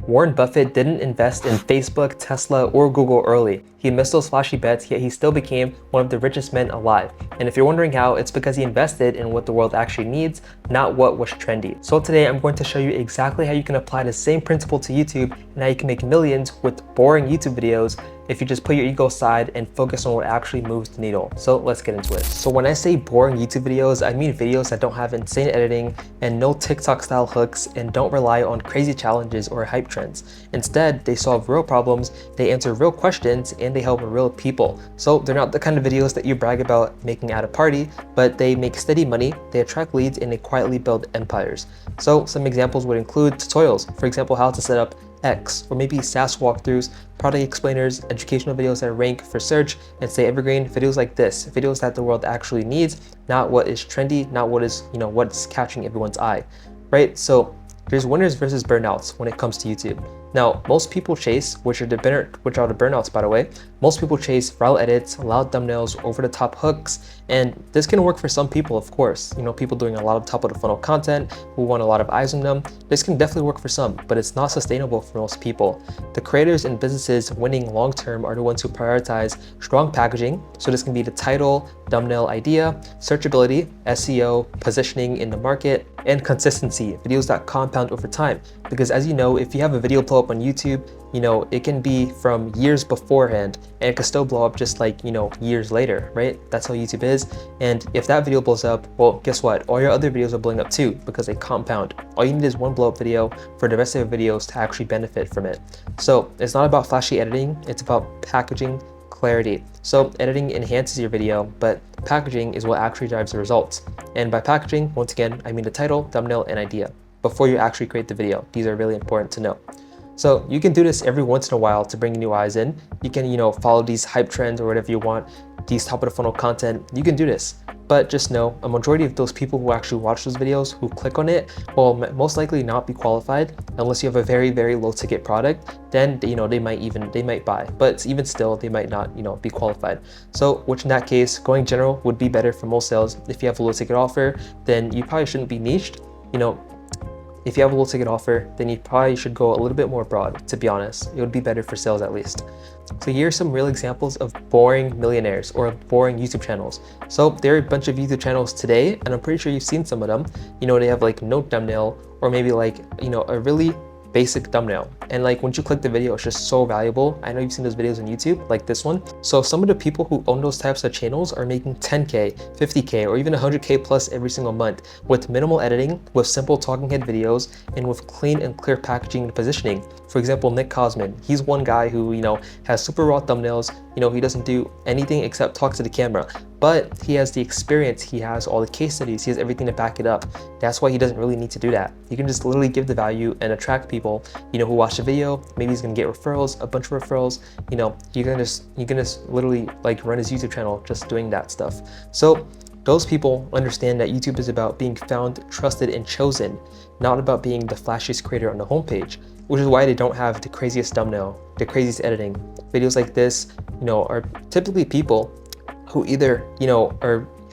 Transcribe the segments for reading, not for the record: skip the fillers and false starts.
Warren Buffett didn't invest in Facebook, Tesla, or Google early. He missed those flashy bets, yet he still became one of the richest men alive. And if you're wondering how, it's because he invested in what the world actually needs, not what was trendy. So today I'm going to show you exactly how you can apply the same principle to YouTube and how you can make millions with boring YouTube videos if you just put your ego aside and focus on what actually moves the needle. So let's get into it. So when I say boring YouTube videos, I mean videos that don't have insane editing and no TikTok style hooks and don't rely on crazy challenges or hype trends. Instead, they solve real problems, they answer real questions, and they help real people. So they're not the kind of videos that you brag about making at a party, but they make steady money, they attract leads, and they quietly build empires. So some examples would include tutorials, for example, how to set up X, or maybe SaaS walkthroughs, product explainers, educational videos that rank for search and stay evergreen, videos like this, videos that the world actually needs, not what is trendy, not what is, what's catching everyone's eye, right? So there's winners versus burnouts when it comes to YouTube. Now, most people chase, which are the burnouts, by the way. Most people chase viral edits, loud thumbnails, over-the-top hooks, and this can work for some people, of course. People doing a lot of top-of-the-funnel content who want a lot of eyes on them. This can definitely work for some, but it's not sustainable for most people. The creators and businesses winning long-term are the ones who prioritize strong packaging. So this can be the title, thumbnail idea, searchability, SEO, positioning in the market, and consistency, videos that compound over time. Because as you know, if you have a video blow up on YouTube, it can be from years beforehand and it can still blow up just like, years later, right? That's how YouTube is. And if that video blows up, well, guess what? All your other videos are blowing up too because they compound. All you need is one blow up video for the rest of your videos to actually benefit from it. So it's not about flashy editing, it's about packaging clarity. So editing enhances your video, but packaging is what actually drives the results. And by packaging, once again, I mean the title, thumbnail, and idea before you actually create the video. These are really important to know. So you can do this every once in a while to bring new eyes in. You can, follow these hype trends or whatever you want, these top of the funnel content. You can do this, but just know a majority of those people who actually watch those videos, who click on it, will most likely not be qualified unless you have a very, very low ticket product. Then, they might buy, but even still, they might not, be qualified. So, which in that case, going general would be better for most sales. If you have a low ticket offer, then you probably shouldn't be niched. If you have a low ticket offer, then you probably should go a little bit more broad, to be honest. It would be better for sales at least. So here are some real examples of boring millionaires or boring YouTube channels. So there are a bunch of YouTube channels today, and I'm pretty sure you've seen some of them. They have like no thumbnail or maybe like, a really basic thumbnail. And like once you click the video, it's just so valuable. I know you've seen those videos on YouTube, like this one. So some of the people who own those types of channels are making 10K, 50K, or even 100K plus every single month with minimal editing, with simple talking head videos, and with clean and clear packaging and positioning. For example, Nick Cosman, he's one guy who, has super raw thumbnails. He doesn't do anything except talk to the camera, but he has the experience, he has all the case studies, he has everything to back it up. That's why he doesn't really need to do that. He can just literally give the value and attract people, who watch the video. Maybe he's gonna get referrals, a bunch of referrals. You can just literally like run his YouTube channel just doing that stuff. So those people understand that YouTube is about being found, trusted, and chosen, not about being the flashiest creator on the homepage, which is why they don't have the craziest thumbnail, the craziest editing. Videos like this, are typically people who either,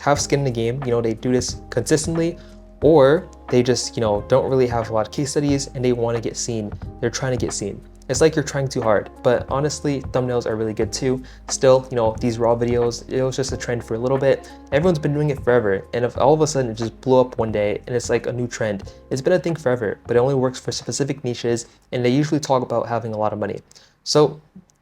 have skin in the game, they do this consistently, or they just, don't really have a lot of case studies and they want to get seen. They're trying to get seen. It's like you're trying too hard, but honestly, thumbnails are really good too. Still, these raw videos, it was just a trend for a little bit. Everyone's been doing it forever. And if all of a sudden it just blew up one day and it's like a new trend, it's been a thing forever, but it only works for specific niches. And they usually talk about having a lot of money. So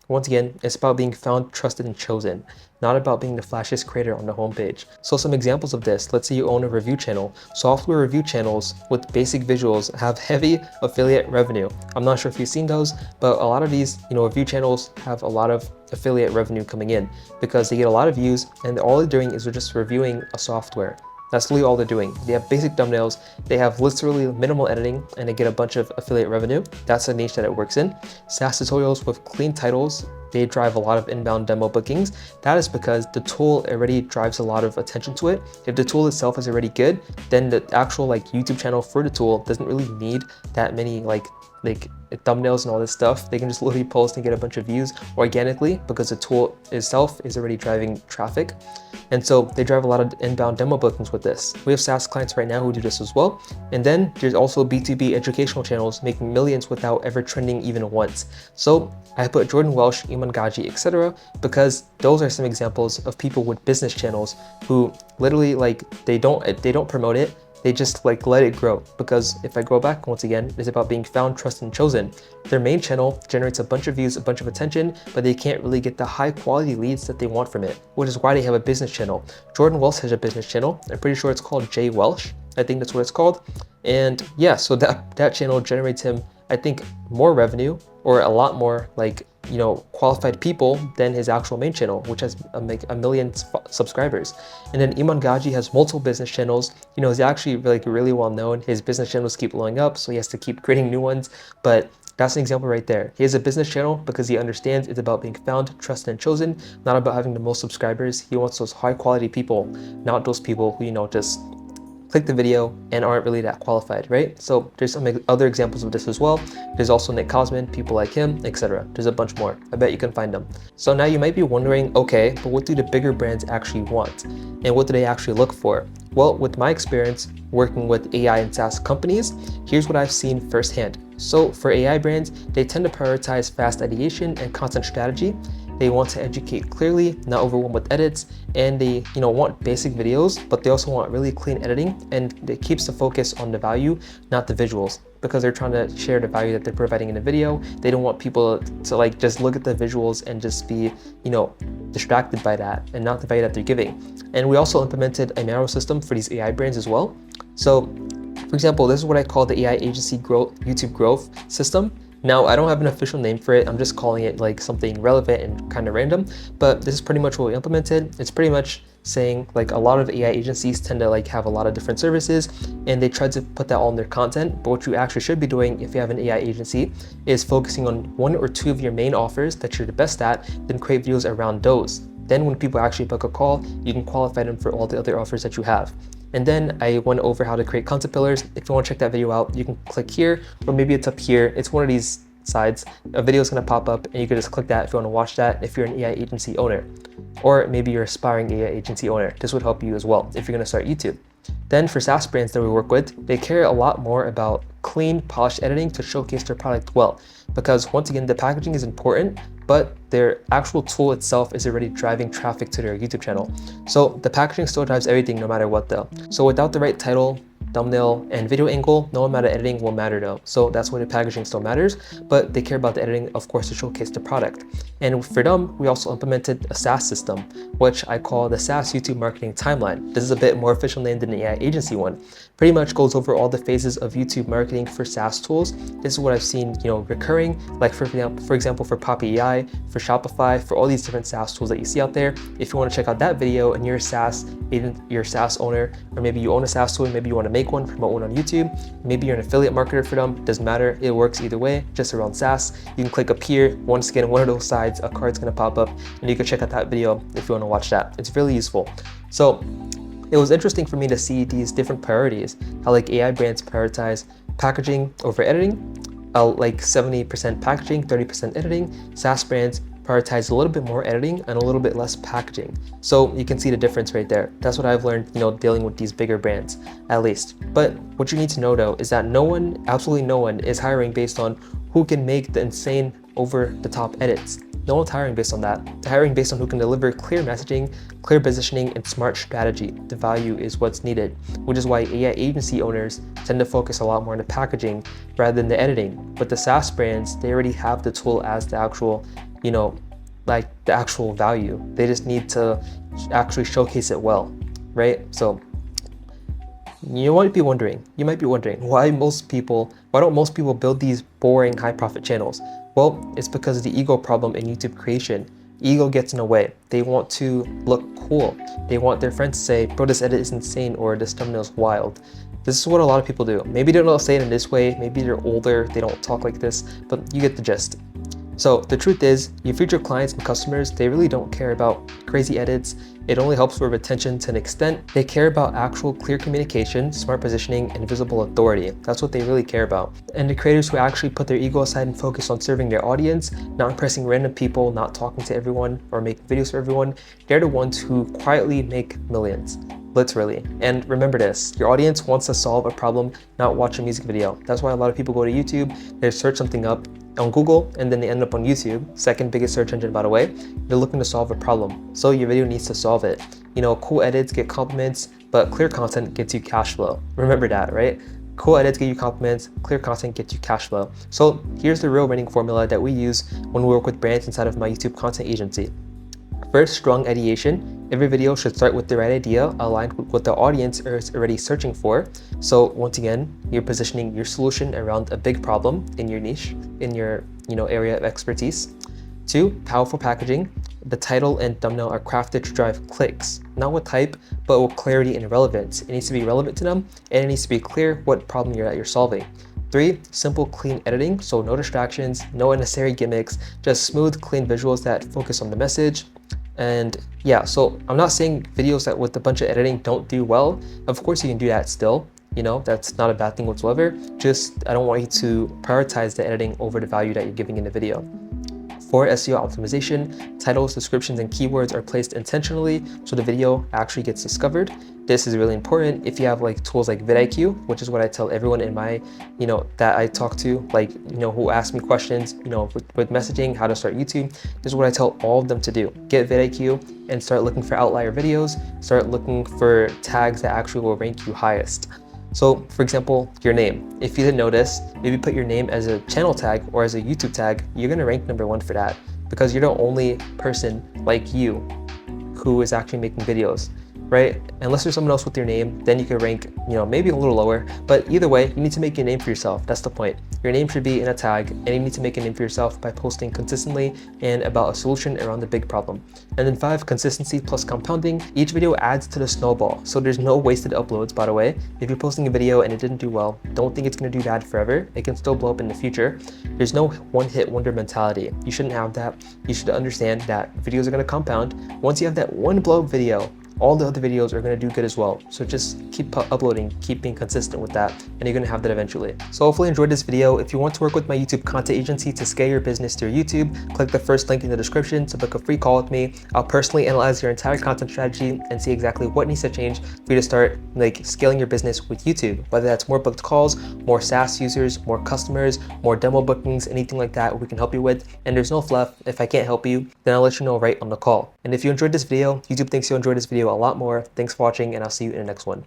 once again, it's about being found, trusted, and chosen, not about being the flashiest creator on the homepage. So some examples of this, let's say you own a review channel. Software review channels with basic visuals have heavy affiliate revenue. I'm not sure if you've seen those, but a lot of these, review channels have a lot of affiliate revenue coming in because they get a lot of views and all they're doing is they're just reviewing a software. That's literally all they're doing. They have basic thumbnails, they have literally minimal editing, and they get a bunch of affiliate revenue. That's the niche that it works in. SaaS tutorials with clean titles, they drive a lot of inbound demo bookings. That is because the tool already drives a lot of attention to it. If the tool itself is already good, then the actual YouTube channel for the tool doesn't really need that many like thumbnails and all this stuff, they can just literally post and get a bunch of views organically because the tool itself is already driving traffic. And so they drive a lot of inbound demo bookings with this. We have SaaS clients right now who do this as well. And then there's also B2B educational channels making millions without ever trending even once. So I put Jordan Welsh, Iman Gaji, etc. because those are some examples of people with business channels who literally like they don't promote it. They just like let it grow, because if I go back once again, it's about being found, trusted, and chosen. Their main channel generates a bunch of views, a bunch of attention, but they can't really get the high quality leads that they want from it, which is why they have a business channel. Jordan Welsh has a business channel. I'm pretty sure it's called J Welsh. I think that's what it's called. And yeah, so that channel generates him, I think, more revenue, or a lot more like, you know, qualified people than his actual main channel, which has like a million subscribers. And then Iman Gaji has multiple business channels. You know, he's actually like really well known. His business channels keep blowing up, so he has to keep creating new ones. But that's an example right there. He has a business channel because he understands it's about being found, trusted, and chosen, not about having the most subscribers. He wants those high quality people, not those people who, you know, just click the video and aren't really that qualified, right? So there's some other examples of this as well. There's also Nick Cosman, people like him, etc. There's a bunch more. I bet you can find them. So now you might be wondering, okay, but what do the bigger brands actually want? And what do they actually look for? Well, with my experience working with AI and SaaS companies, here's what I've seen firsthand. So for AI brands, they tend to prioritize fast ideation and content strategy. They want to educate clearly, not overwhelm with edits, and they, you know, want basic videos, but they also want really clean editing, and it keeps the focus on the value, not the visuals, because they're trying to share the value that they're providing in the video. They don't want people to like just look at the visuals and just be, you know, distracted by that and not the value that they're giving. And we also implemented a narrow system for these AI brands as well. So for example, this is what I call the AI agency growth, YouTube growth system. Now, I don't have an official name for it. I'm just calling it like something relevant and kind of random, but this is pretty much what we implemented. It's pretty much saying like a lot of AI agencies tend to like have a lot of different services, and they try to put that all in their content. But what you actually should be doing if you have an AI agency is focusing on one or two of your main offers that you're the best at, then create videos around those. Then when people actually book a call, you can qualify them for all the other offers that you have. And then I went over how to create content pillars. If you want to check that video out, you can click here, or maybe it's up here. It's one of these sides. A video is going to pop up and you can just click that if you want to watch that if you're an AI agency owner. Or maybe you're an aspiring AI agency owner. This would help you as well if you're going to start YouTube. Then for SaaS brands that we work with, they care a lot more about clean, polished editing to showcase their product well. Because once again, the packaging is important, but their actual tool itself is already driving traffic to their YouTube channel. So the packaging still drives everything no matter what though. So without the right title, thumbnail, and video angle, no amount of editing will matter though. So that's why the packaging still matters, but they care about the editing, of course, to showcase the product. And for them, we also implemented a SaaS system, which I call the SaaS YouTube Marketing Timeline. This is a bit more official name than the AI agency one. Pretty much goes over all the phases of YouTube marketing for SaaS tools. This is what I've seen, you know, recurring, like for example, for Poppy AI, for Shopify, for all these different SaaS tools that you see out there. If you want to check out that video and you're a SaaS agent, you're a SaaS owner, or maybe you own a SaaS tool, maybe you want to make one, promote one on YouTube, maybe you're an affiliate marketer for them, doesn't matter, it works either way, just around SaaS. You can click up here, once again, one of those sides, a card's gonna pop up, and you can check out that video if you want to watch that. It's really useful. So it was interesting for me to see these different priorities, how like AI brands prioritize packaging over editing, like 70% packaging, 30% editing. SaaS brands prioritize a little bit more editing and a little bit less packaging. So you can see the difference right there. That's what I've learned, you know, dealing with these bigger brands, at least. But what you need to know though, is that no one, absolutely no one, is hiring based on who can make the insane over-the-top edits. No one's hiring based on that. They're hiring based on who can deliver clear messaging, clear positioning, and smart strategy. The value is what's needed, which is why AI agency owners tend to focus a lot more on the packaging rather than the editing. But the SaaS brands, they already have the tool as the actual, you know, like the actual value. They just need to actually showcase it well, right? So you might be wondering, why don't most people build these boring high profit channels? Well, it's because of the ego problem in YouTube creation. Ego gets in the way. They want to look cool. They want their friends to say, bro, this edit is insane, or this thumbnail is wild. This is what a lot of people do. Maybe they don't say it in this way, maybe they're older, they don't talk like this, but you get the gist. So the truth is, your future clients and customers, they really don't care about crazy edits. It only helps with retention to an extent. They care about actual clear communication, smart positioning, and visible authority. That's what they really care about. And the creators who actually put their ego aside and focus on serving their audience, not impressing random people, not talking to everyone or making videos for everyone, they're the ones who quietly make millions. Literally. And remember this, your audience wants to solve a problem, not watch a music video. That's why a lot of people go to YouTube, they search something up on Google, and then they end up on YouTube, second biggest search engine by the way. They're looking to solve a problem. So your video needs to solve it. You know, cool edits get compliments, but clear content gets you cash flow. Remember that, right? Cool edits get you compliments, clear content gets you cash flow. So here's the real winning formula that we use when we work with brands inside of my YouTube content agency. First, strong ideation. Every video should start with the right idea aligned with what the audience is already searching for. So once again, you're positioning your solution around a big problem in your niche, in your area of expertise. 2, powerful packaging. The title and thumbnail are crafted to drive clicks, not with hype, but with clarity and relevance. It needs to be relevant to them, and it needs to be clear what problem you're solving. 3, simple, clean editing, so no distractions, no unnecessary gimmicks, just smooth, clean visuals that focus on the message. And yeah, so I'm not saying videos that with a bunch of editing don't do well. Of course you can do that still, that's not a bad thing whatsoever. Just I don't want you to prioritize the editing over the value that you're giving in the video. 4, SEO optimization. Titles, descriptions, and keywords are placed intentionally so the video actually gets discovered. This is really important. If you have like tools like vidIQ, which is what I tell everyone in my, that I talk to, who ask me questions, with messaging, how to start YouTube. This is what I tell all of them to do. Get vidIQ and start looking for outlier videos. Start looking for tags that actually will rank you highest. So for example, your name. If you didn't notice, if you put your name as a channel tag or as a YouTube tag, you're gonna rank #1 for that because you're the only person like you who is actually making videos, right? Unless there's someone else with your name, then you can rank, maybe a little lower, but either way, you need to make a name for yourself. That's the point. Your name should be in a tag, and you need to make a name for yourself by posting consistently and about a solution around the big problem. And then 5, consistency plus compounding. Each video adds to the snowball, so there's no wasted uploads, by the way. If you're posting a video and it didn't do well, don't think it's gonna do bad forever. It can still blow up in the future. There's no one-hit wonder mentality. You shouldn't have that. You should understand that videos are gonna compound. Once you have that one blow-up video, all the other videos are going to do good as well. So just keep uploading, keep being consistent with that, and you're going to have that eventually. So hopefully you enjoyed this video. If you want to work with my YouTube content agency to scale your business through YouTube, click the first link in the description to book a free call with me. I'll personally analyze your entire content strategy and see exactly what needs to change for you to start scaling your business with YouTube. Whether that's more booked calls, more SaaS users, more customers, more demo bookings, anything like that we can help you with. And there's no fluff. If I can't help you, then I'll let you know right on the call. And if you enjoyed this video, YouTube thinks you'll enjoy this video a lot more. Thanks for watching, and I'll see you in the next one.